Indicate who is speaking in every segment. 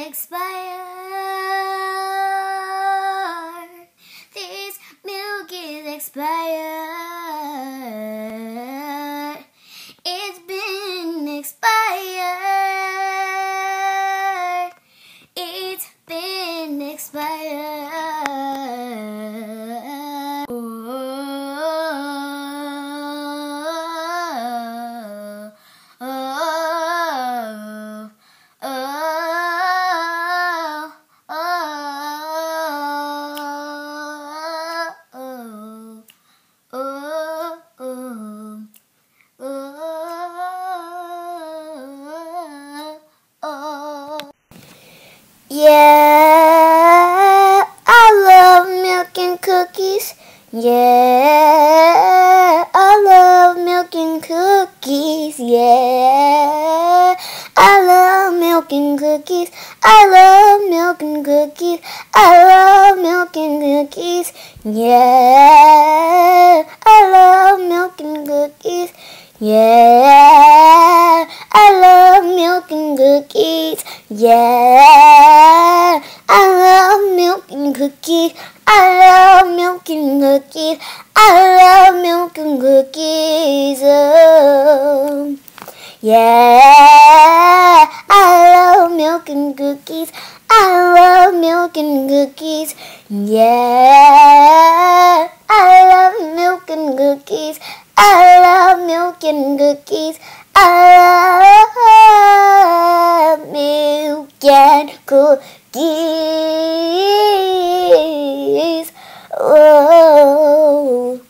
Speaker 1: expired. This milk is expired. It's been expired. It's been expired. Yeah, I love milk and cookies. Yeah, I love milk and cookies. Yeah, I love milk and cookies. I love milk and cookies. I love milk and cookies. Yeah, I love milk and cookies. Yeah, I love milk and cookies. Yeah, I love milk and cookies. I love milk and cookies. I love milk and cookies. Oh. Yeah, I love milk and cookies. I love milk and cookies. Yeah, I love milk and cookies. I love milk and cookies. I love milk and cookies. Oh,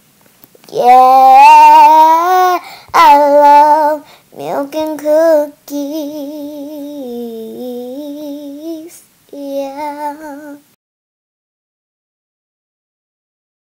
Speaker 1: yeah, I love milk and cookies. Yeah.